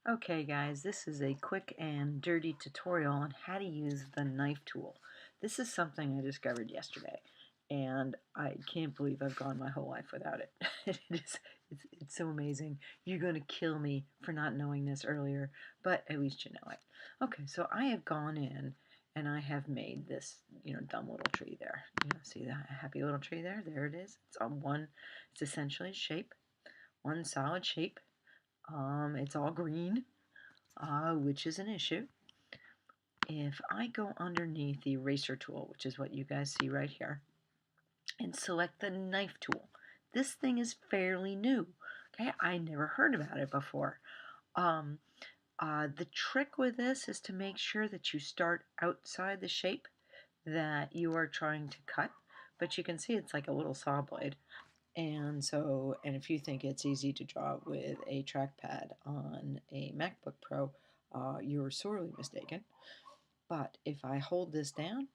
Okay guys, this is a quick and dirty tutorial on how to use the knife tool. This is something I discovered yesterday and I can't believe I've gone my whole life without it. It's so amazing. You're going to kill me for not knowing this earlier, but at least you know it. Okay, so I have gone in and I have made this, dumb little tree there. See that happy little tree there? There it is. It's essentially a shape, one solid shape. It's all green, which is an issue. If I go underneath the eraser tool, which is what you guys see right here, and select the knife tool, this thing is fairly new. Okay, I never heard about it before. The trick with this is to make sure that you start outside the shape that you are trying to cut, but you can see it's like a little saw blade. And if you think it's easy to draw with a trackpad on a MacBook Pro, you're sorely mistaken. But if I hold this down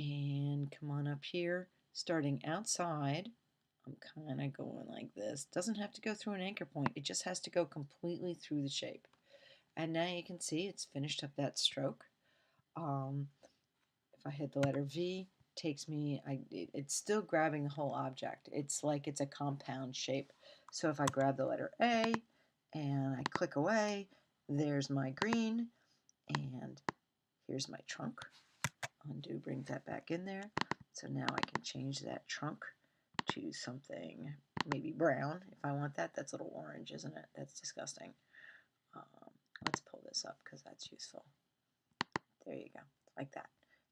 and come on up here, starting outside, I'm kind of going like this. Doesn't have to go through an anchor point. It just has to go completely through the shape. And now you can see it's finished up that stroke. If I hit the letter V, takes me, it's still grabbing the whole object. It's like it's a compound shape. So if I grab the letter A and I click away, there's my green and here's my trunk. Undo brings that back in there. So now I can change that trunk to something maybe brown if I want that. That's a little orange, isn't it? That's disgusting. Let's pull this up because that's useful. There you go, like that.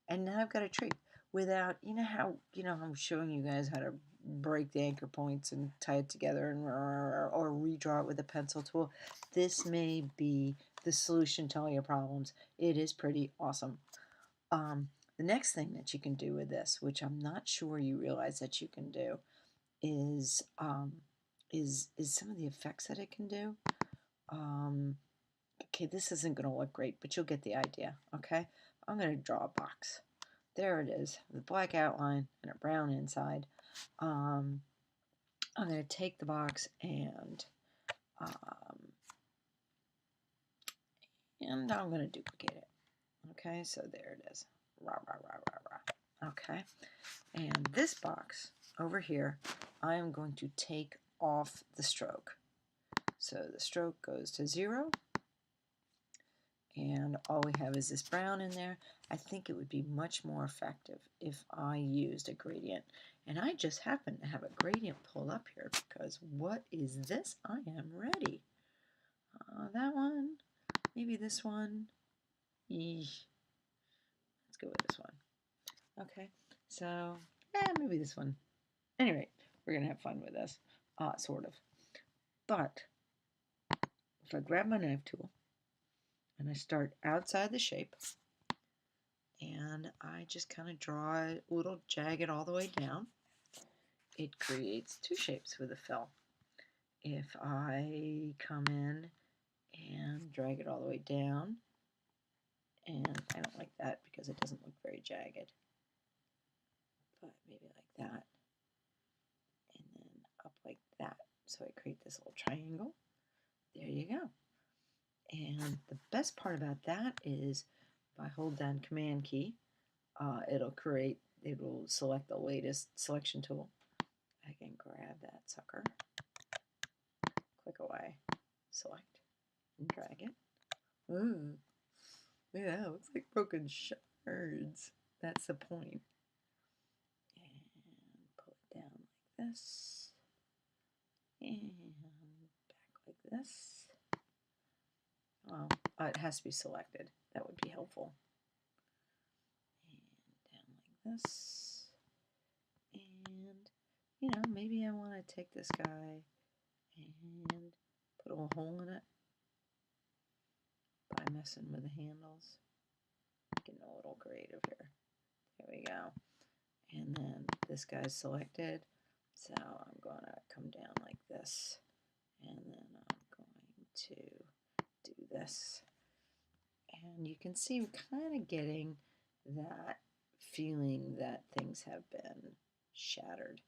And now I've got a tree without, how I'm showing you guys how to break the anchor points and tie it together or redraw it with a pencil tool. This may be the solution to all your problems. It is pretty awesome. The next thing that you can do with this, which I'm not sure you realize that you can do, is some of the effects that it can do. Okay, this isn't going to look great, but you'll get the idea, okay? I'm going to draw a box. There it is, the black outline and a brown inside. I'm going to take the box and I'm going to duplicate it. Okay, so there it is. Rah, rah, rah, rah, rah. Okay, and this box over here, I am going to take off the stroke. So the stroke goes to 0. And all we have is this brown in there. I think it would be much more effective if I used a gradient. And I just happen to have a gradient pulled up here because what is this? I am ready. That one, maybe this one. Let's go with this one. Okay, so maybe this one. Anyway, we're going to have fun with this, sort of. But if I grab my knife tool, and I start outside the shape, and I just kind of draw a little jagged all the way down, it creates two shapes with a fill. If I come in and drag it all the way down, and I don't like that because it doesn't look very jagged, but maybe like that, and then up like that, so I create this little triangle. There you go. And the best part about that is if I hold down Command key, it will select the latest selection tool. I can grab that sucker, click away, select, and drag it. Ooh, yeah, it looks like broken shards. That's the point. And pull it down like this, and back like this. Well, it has to be selected. That would be helpful. And down like this. And, maybe I want to take this guy and put a little hole in it by messing with the handles. Getting a little creative here. There we go. And then this guy's selected. So I'm going to come down like this. And then I'm going to do this. And you can see we're kind of getting that feeling that things have been shattered.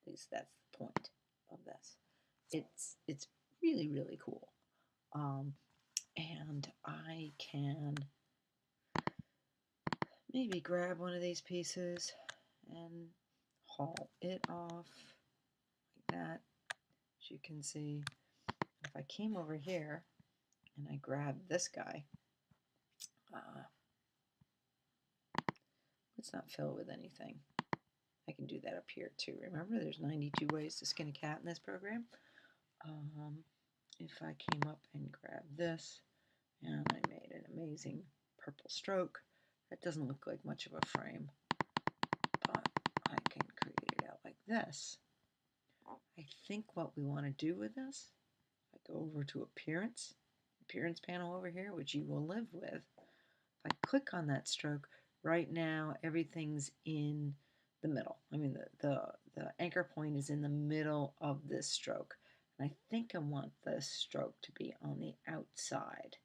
At least that's the point of this. It's really, really cool. And I can maybe grab one of these pieces and haul it off like that. As you can see, if I came over here and I grabbed this guy, let's not fill it with anything. I can do that up here too. Remember, there's 92 ways to skin a cat in this program. If I came up and grabbed this and I made an amazing purple stroke, that doesn't look like much of a frame, but I can create it out like this. I think what we want to do with this, I go over to Appearance panel over here, which you will live with. If I click on that stroke, right now everything's in the middle. I mean, the anchor point is in the middle of this stroke. And I think I want this stroke to be on the outside.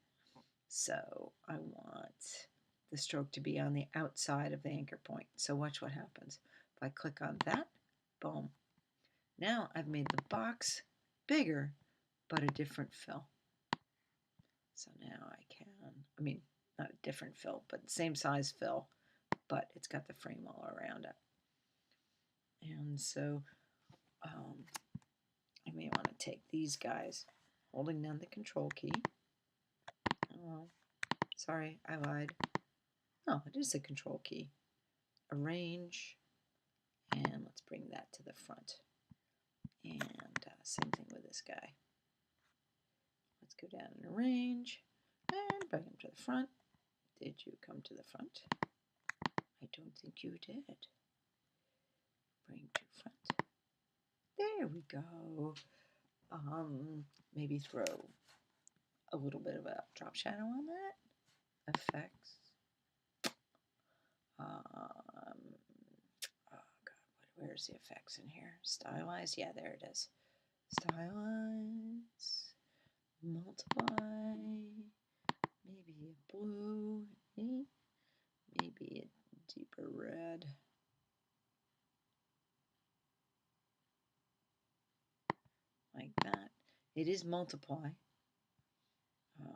So I want the stroke to be on the outside of the anchor point. So watch what happens. If I click on that, boom. Now I've made the box bigger, but a different fill. So now I can, I mean, not a different fill, but same size fill, but it's got the frame all around it. And so I may want to take these guys, holding down the Control key. Oh, sorry, I lied. Oh, it is the Control key. Arrange, and let's bring that to the front. And same thing with this guy. Let's go down and arrange, and bring him to the front. Did you come to the front? I don't think you did. Bring to front. There we go. Maybe throw a little bit of a drop shadow on that. Effects. Oh God, where's the effects in here? Stylize. Yeah, there it is. Stylize. Multiply. Maybe a blue. Maybe a deeper red. Like that. It is multiply.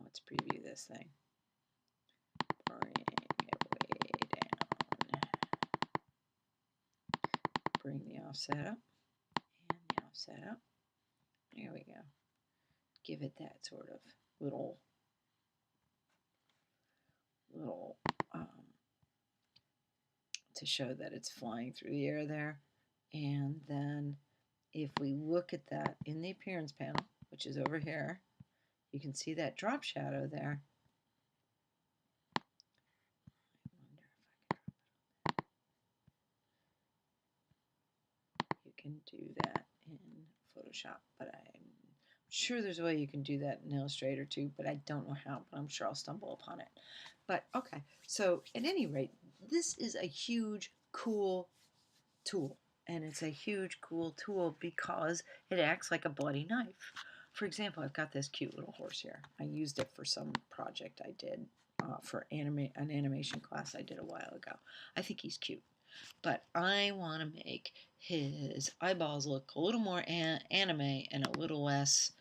Let's preview this thing. Bring it way down. Bring the offset up. And the offset up. There we go. Give it that sort of little to show that it's flying through the air there. And then if we look at that in the Appearance panel, which is over here, you can see that drop shadow there. You can do that in Photoshop, but I'm sure there's a way you can do that in Illustrator too, but I don't know how, but I'm sure I'll stumble upon it. But okay, so at any rate, this is a huge, cool tool. And it's a huge, cool tool because it acts like a bloody knife. For example, I've got this cute little horse here. I used it for some project I did for an animation class I did a while ago. I think he's cute. But I want to make his eyeballs look a little more anime and a little less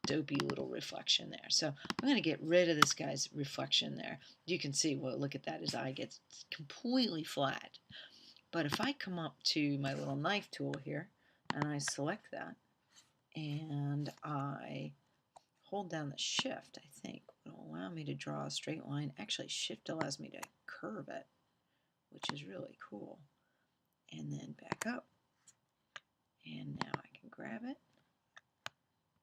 dopey little reflection there. So I'm going to get rid of this guy's reflection there. You can see, well, look at that. His eye gets completely flat. But if I come up to my little knife tool here and I select that and I hold down the shift, I think will allow me to draw a straight line. Actually, shift allows me to curve it, which is really cool. And then back up. And now I can grab it.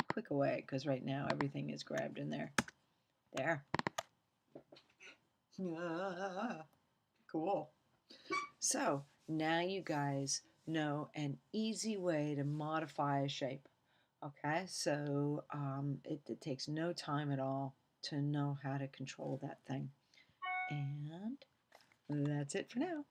Click away, because right now everything is grabbed in there. There. Cool. So now you guys know an easy way to modify a shape. Okay, so it takes no time at all to know how to control that thing. And that's it for now.